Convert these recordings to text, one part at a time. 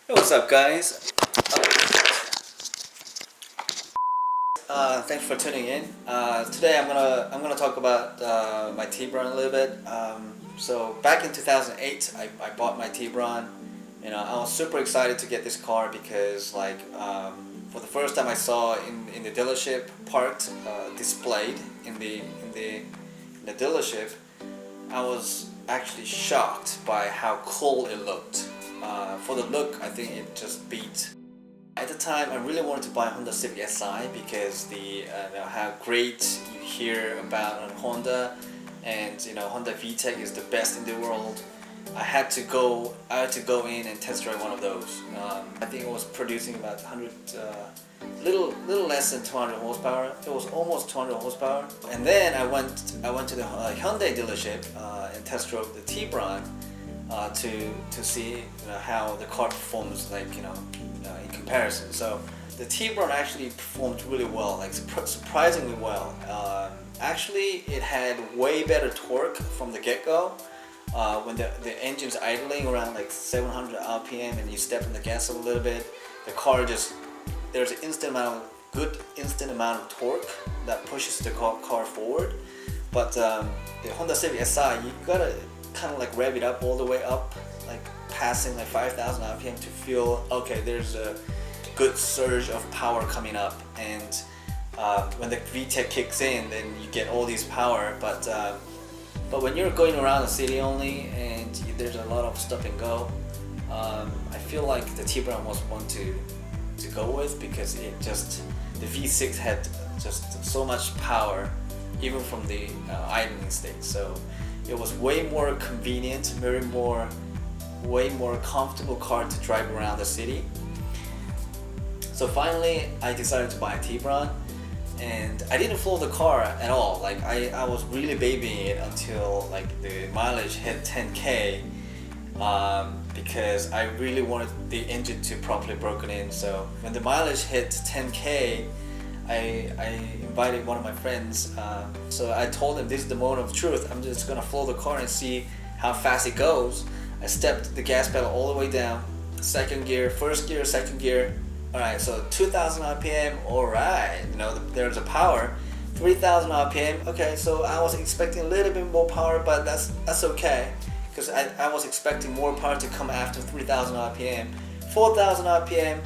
Hey, what's up, guys? Thanks for tuning in. Today I'm gonna talk about my Tiburon a little bit. So back in 2008, I bought my Tiburon. You know, I was super excited to get this car because for the first time I saw in the dealership parked displayed in the dealership. I was actually shocked by how cool it looked. For the look, I think it just beat. At the time, I really wanted to buy a Honda Civic Si because how great you hear about on Honda, and Honda VTEC is the best in the world. I had to go in and test drive one of those. I think it was producing about 100, little less than 200 horsepower. It was almost 200 horsepower. And then I went to the Hyundai dealership and test drove the Tiburon to see how the car performs in comparison. So the Tiburon actually performed really well, like surprisingly well. Actually, it had way better torque from the get-go. When the engine's idling around like 700 RPM and you step on the gas a little bit, the car there's an instant amount of torque that pushes the car forward. But the Honda Civic Si, you gotta kind of like rev it up all the way up, like passing like 5,000 RPM to feel okay. There's a good surge of power coming up, and when the VTEC kicks in, then you get all this power. But when you're going around the city only and there's a lot of stop and go, I feel like the Tiburon was one to go with because the V6 had just so much power, even from the idling state. So it was way more convenient, way more comfortable car to drive around the city. So finally, I decided to buy a Tiburon, and I didn't floor the car at all. Like I was really babying it until like the mileage hit 10K, because I really wanted the engine to properly broken in. So when the mileage hit 10K, I invited one of my friends. So I told him this is the moment of truth. I'm just gonna floor the car and see how fast it goes. I stepped the gas pedal all the way down, second gear, first gear, second gear. Alright, so 2,000 RPM, alright, there's a power. 3,000 RPM, okay, so I was expecting a little bit more power, but that's okay, because I was expecting more power to come after 3,000 RPM. 4,000 RPM,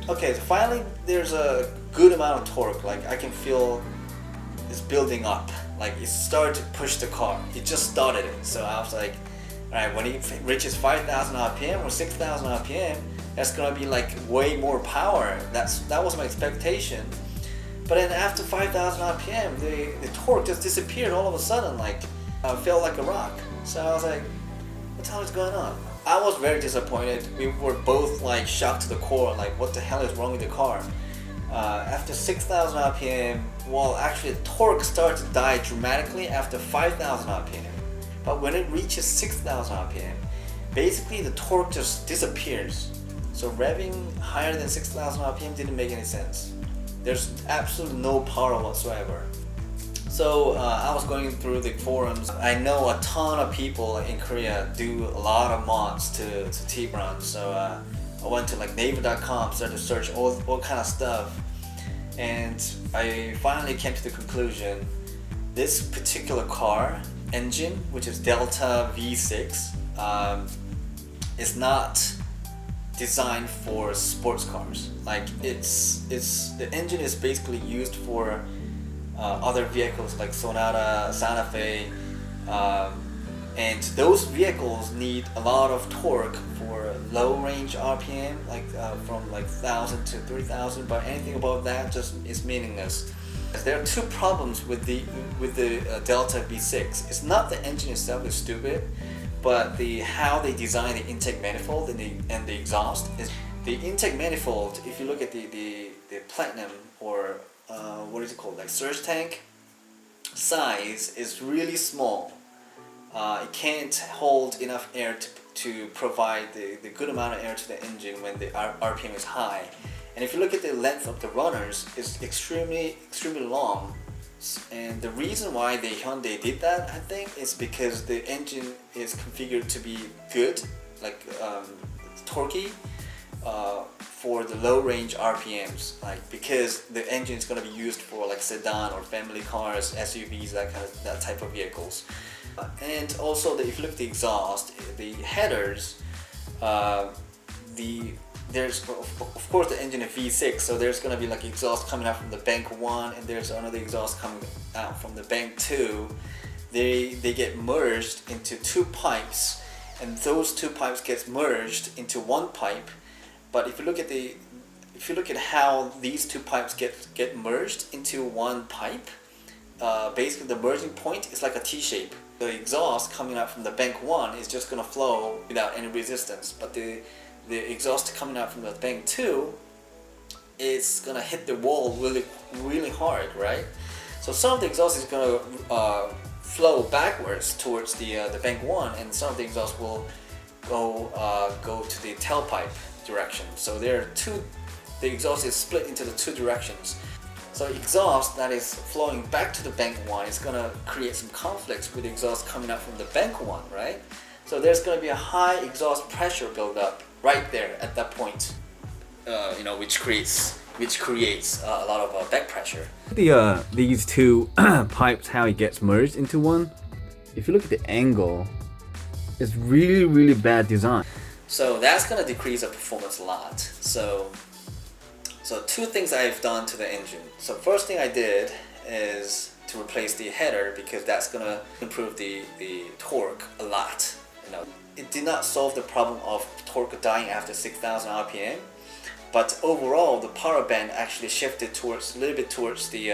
okay, so finally there's a good amount of torque, like I can feel it's building up, like it started to push the car, it just started it, so I was like, alright, when it reaches 5,000 RPM or 6,000 RPM, that's gonna be like way more power. That was my expectation. But then after 5,000 RPM, the torque just disappeared all of a sudden. Like I felt like a rock. So I was like, what the hell is going on? I was very disappointed. We were both like shocked to the core. Like, what the hell is wrong with the car? After 6,000 RPM, well, actually the torque started to die dramatically after 5,000 RPM. But when it reaches 6,000 RPM, basically the torque just disappears. So revving higher than 6,000 RPM didn't make any sense. There's absolutely no power whatsoever. So I was going through the forums. I know a ton of people in Korea do a lot of mods to Tiburon. So I went to like naver.com, started to search all kind of stuff. And I finally came to the conclusion, this particular car engine, which is Delta V6, is not designed for sports cars. Like the engine is basically used for other vehicles like Sonata, Santa Fe, and those vehicles need a lot of torque for low range RPM, like from like 1,000 to 3,000. But anything above that just is meaningless. There are two problems with the Delta V6. It's not the engine itself is stupid, but how they design the intake manifold and the exhaust. Is the intake manifold, if you look at the platinum or what is it called, like surge tank size, is really small. It can't hold enough air to provide the good amount of air to the engine when the RPM is high. And if you look at the length of the runners, it's extremely long. And the reason why Hyundai did that, I think, is because the engine is configured to be good, like torquey for the low range RPMs, like because the engine is going to be used for like sedan or family cars, SUVs, that type of vehicles. And also if you look at the exhaust, the headers, there's of course the engine is V6, so there's going to be like exhaust coming out from the bank 1, and there's another exhaust coming out from the bank 2. They get merged into 2 pipes, and those 2 pipes get merged into 1 pipe. But if you look at how these 2 pipes get merged into 1 pipe, basically the merging point is like a T-shape. The exhaust coming out from the bank 1 is just going to flow without any resistance, but the exhaust coming out from the bank 2 is going to hit the wall really hard, right? So some of the exhaust is going to flow backwards towards the bank 1, and some of the exhaust will go to the tailpipe direction. So the exhaust is split into the 2 directions. So exhaust that is flowing back to the bank 1 is going to create some conflicts with the exhaust coming out from the bank 1, right? So there's going to be a high exhaust pressure buildup right there at that point, which creates a lot of back pressure. These 2 pipes, how it gets merged into 1. If you look at the angle, it's really bad design. So that's going to decrease the performance a lot. So 2 things I've done to the engine. So first thing I did is to replace the header, because that's going to improve the torque a lot. It did not solve the problem of torque dying after 6,000 RPM, but overall the power band actually shifted a little bit towards the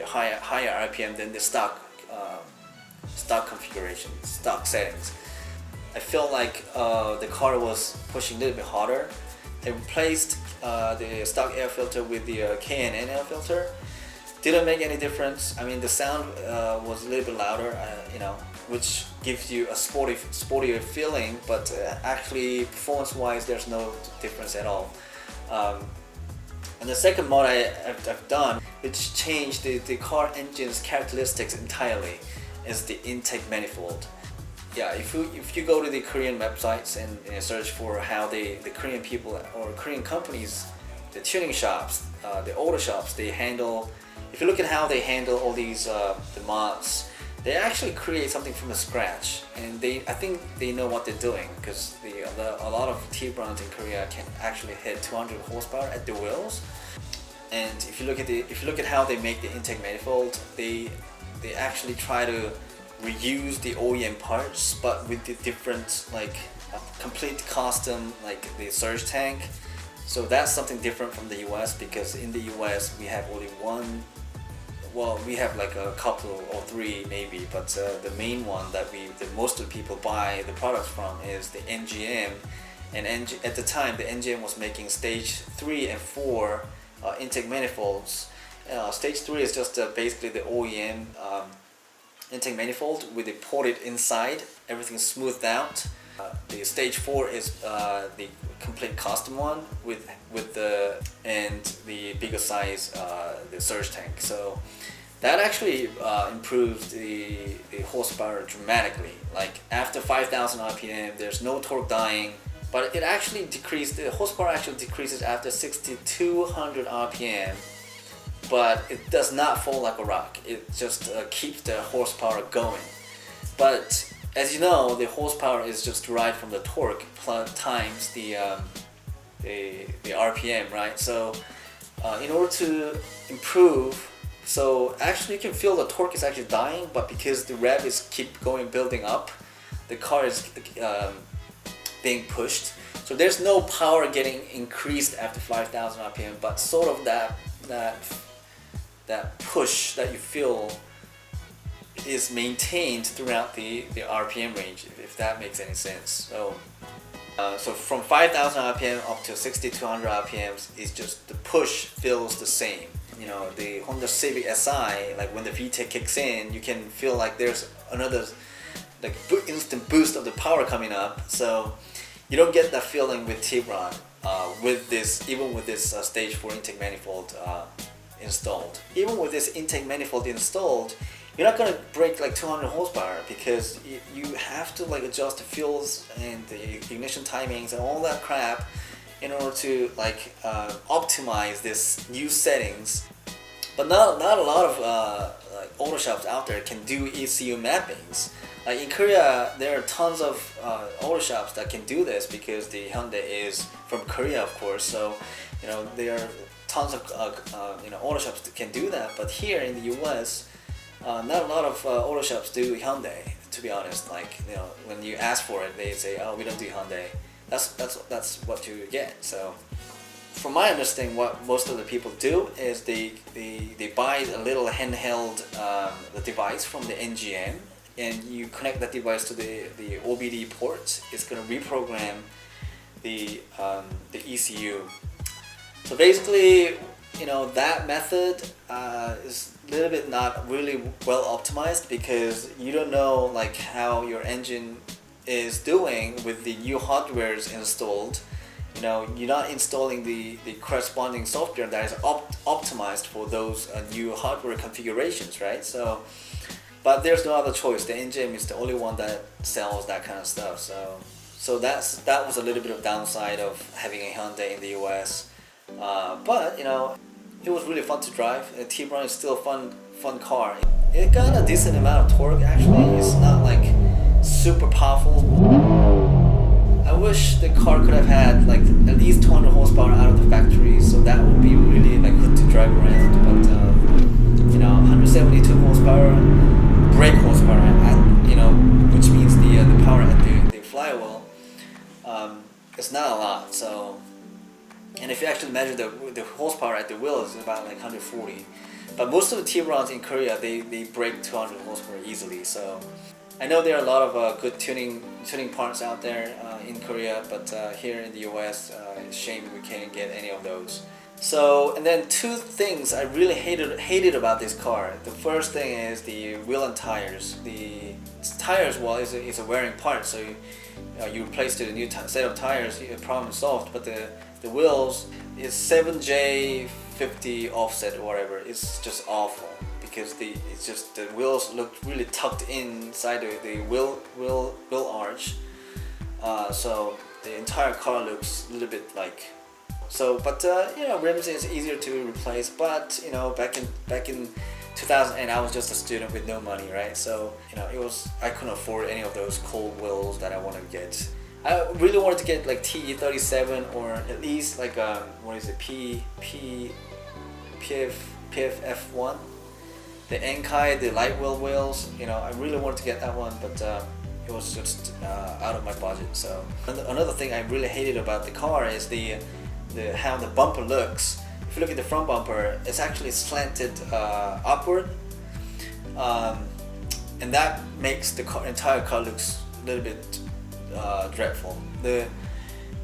higher RPM than the stock configuration, stock settings. I felt like the car was pushing a little bit harder. I replaced the stock air filter with the K&N air filter. Didn't make any difference. I mean, the sound was a little bit louder, which gives you a sportier feeling, but actually performance-wise, there's no difference at all. And the second mod I've done, which changed the car engine's characteristics entirely, is the intake manifold. Yeah, if you go to the Korean websites and search for how the Korean people or Korean companies, the tuning shops, the auto shops, they handle. If you look at how they handle all these the mods, they actually create something from the scratch, and I think they know what they're doing, because a lot of Tiburons in Korea can actually hit 200 horsepower at the wheels. And if you look at how they make the intake manifold, they actually try to reuse the OEM parts, but with the different, like complete custom, like the surge tank. So that's something different from the US, because in the US we have only one, well, we have like a couple or 3 maybe, but the main one that most of the people buy the products from is the NGM. And at the time the NGM was making stage 3 and 4 intake manifolds. Stage 3 is just basically the OEM intake manifold with it ported inside, everything smoothed out. The stage 4 is the complete custom one with the bigger size the surge tank. So that actually improves the horsepower dramatically. Like after 5,000 RPM, there's no torque dying, but it actually the horsepower actually decreases after 6,200 RPM. But it does not fall like a rock. It just keeps the horsepower going. But as you know, the horsepower is just derived from the torque times the RPM, right? So in order to improve, so actually you can feel the torque is actually dying, but because the rev is building up, the car is being pushed. So there's no power getting increased after 5,000 RPM, but sort of that push that you feel is maintained throughout the RPM range, if that makes any sense. So from 5,000 RPM up to 6,200 RPMs is just the push feels the same. The Honda Civic Si, like when the VTEC kicks in, you can feel like there's another like instant boost of the power coming up. So you don't get that feeling with Tiburon even with this stage 4 intake manifold installed. Even with this intake manifold installed, you're not gonna break like 200 horsepower, because you have to like adjust the fuels and the ignition timings and all that crap in order to like optimize this new settings. But not a lot of like auto shops out there can do ECU mappings. Like in Korea, there are tons of auto shops that can do this because the Hyundai is from Korea, of course. So you know there are tons of auto shops that can do that. But here in the U.S., not a lot of auto shops do Hyundai. To be honest, like you know when you ask for it, they say, "Oh, we don't do Hyundai." That's what you get. So from my understanding, what most of the people do is they buy a little handheld the device from the NGM, and you connect that device to the OBD port. It's gonna reprogram the ECU. So basically, you know that method is a little bit not really well optimized because you don't know like how your engine is doing with the new hardwares installed. You know, you're not installing the corresponding software that is optimized for those new hardware configurations, right? So, but there's no other choice. The NGM is the only one that sells that kind of stuff. So that was a little bit of downside of having a Hyundai in the US. But you know, it was really fun to drive. The Tiburon is still a fun car. It got a decent amount of torque actually. It's not like super powerful. I wish the car could have had like at least 200 horsepower out of the factory, so that would be really like good to drive around. But you know, 172 horsepower brake horsepower, you know, which means the power at the flywheel, it's not a lot. So, and if you actually measure the horsepower at the wheel, is about like 140. But most of the Tiburons in Korea, they break 200 horsepower easily. So I know there are a lot of good tuning parts out there in Korea, but here in the US, it's a shame we can't get any of those. So, and then two things I really hated about this car. The first thing is the wheel and tires. The tires, well, is a wearing part, so you replace the new set of tires, problem solved. But the wheels is 7J50 offset or whatever. It's just awful because the wheels look really tucked inside the wheel arch. So the entire car looks a little bit like. So, but you know, rims is easier to replace. But you know, back in 2008, I was just a student with no money, right? So you know, I couldn't afford any of those cool wheels that I wanted to get. I really wanted to get like TE37 or at least like what is it, PFF1, the Enkai, the light wheel wheels. You know, I really wanted to get that one, but it was just out of my budget. So another thing I really hated about the car is how the bumper looks. If you look at the front bumper, it's actually slanted upward, and that makes the entire car looks a little bit dreadful.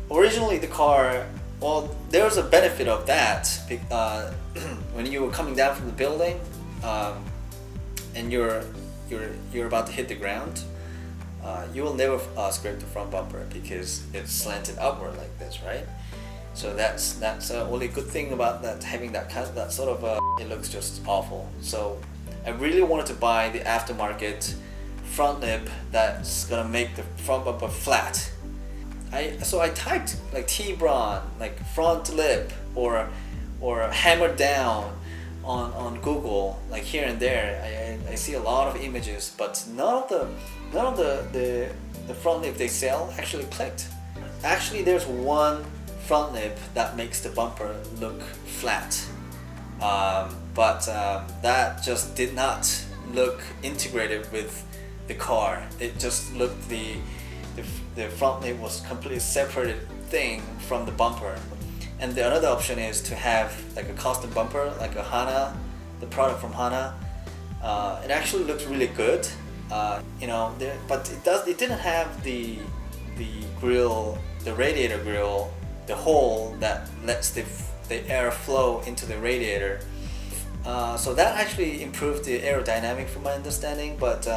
Originally the car, well, there was a benefit of that when you were coming down from the building, and you're about to hit the ground. You will never scrape the front bumper because it's slanted upward like this, right? So that's the only good thing about that, having that sort of it looks just awful. So I really wanted to buy the aftermarket front lip that's gonna make the front bumper flat. So I typed like Tiburon, like front lip or hammer down on Google, like here and there. I see a lot of images, but none of the front lip they sell actually clicked. Actually, there's one front lip that makes the bumper look flat, but that just did not look integrated with the car. It just looked the front lip was completely separated thing from the bumper. And the another option is to have like a custom bumper, like a Hana, the product from Hana. It actually looks really good, you know, but it didn't have the grill, the radiator grill, the hole that lets the air flow into the radiator. So that actually improved the aerodynamic from my understanding, but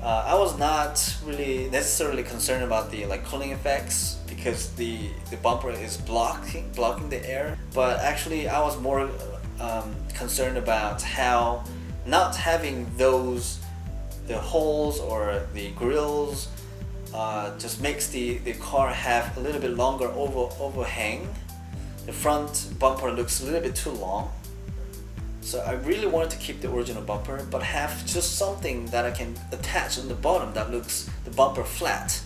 I was not really necessarily concerned about the like cooling effects because the bumper is blocking the air. But actually I was more concerned about how not having the holes or the grills just makes the car have a little bit longer overhang. The front bumper looks a little bit too long. So I really wanted to keep the original bumper, but have just something that I can attach on the bottom that looks the bumper flat.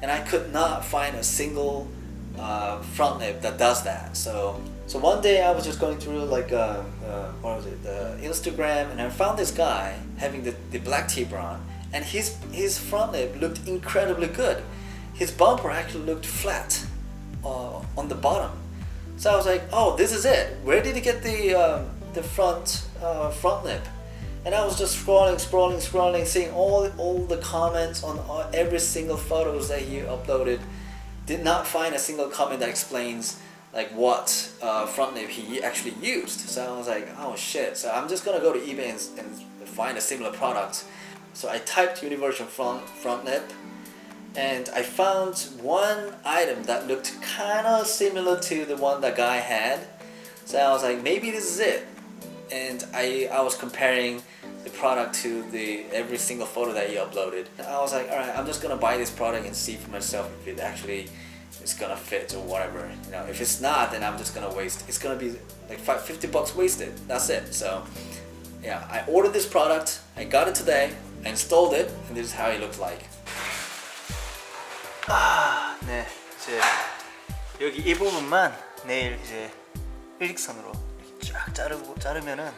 And I could not find a single front lip that does that. So one day I was just going through like what was it, the Instagram, and I found this guy having the black Tiburon, and his front lip looked incredibly good. His bumper actually looked flat on the bottom. So I was like, oh, this is it. Where did he get the front lip? And I was just scrolling, seeing all the comments on every single photos that he uploaded. Did not find a single comment that explains like what front lip he actually used. So I was like, oh shit. So I'm just gonna go to eBay and find a similar product. So I typed universal front lip, and I found one item that looked kind of similar to the one that guy had. So I was like, maybe this is it. And I was comparing the product to every single photo that he uploaded. I was like, alright, I'm just gonna buy this product and see for myself if it actually is gonna fit or whatever. You know, if it's not, then I'm just gonna waste. It's gonna be like $50 wasted. That's it. So yeah, I ordered this product. I got it today. I installed it, and this is how it looks like. 네, 이제 여기 이 부분만 내일 이제 일직선으로 이렇게 쫙 자르면은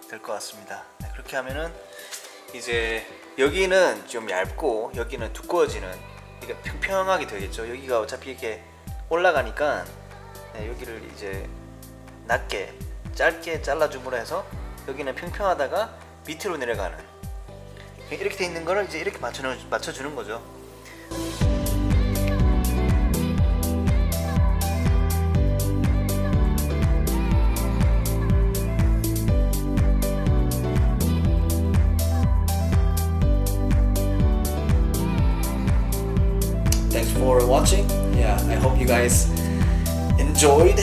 될 것 같습니다. 네, 그렇게 하면은 이제 여기는 좀 얇고 여기는 두꺼워지는, 이게 평평하게 되겠죠. 여기가 어차피 이렇게 올라가니까 네, 여기를 이제 낮게 짧게 잘라줌으로 해서 여기는 평평하다가 밑으로 내려가는, 이렇게 돼 있는 거를 이제 이렇게 맞춰주는 거죠. Thanks for watching. Yeah, I hope you guys enjoyed.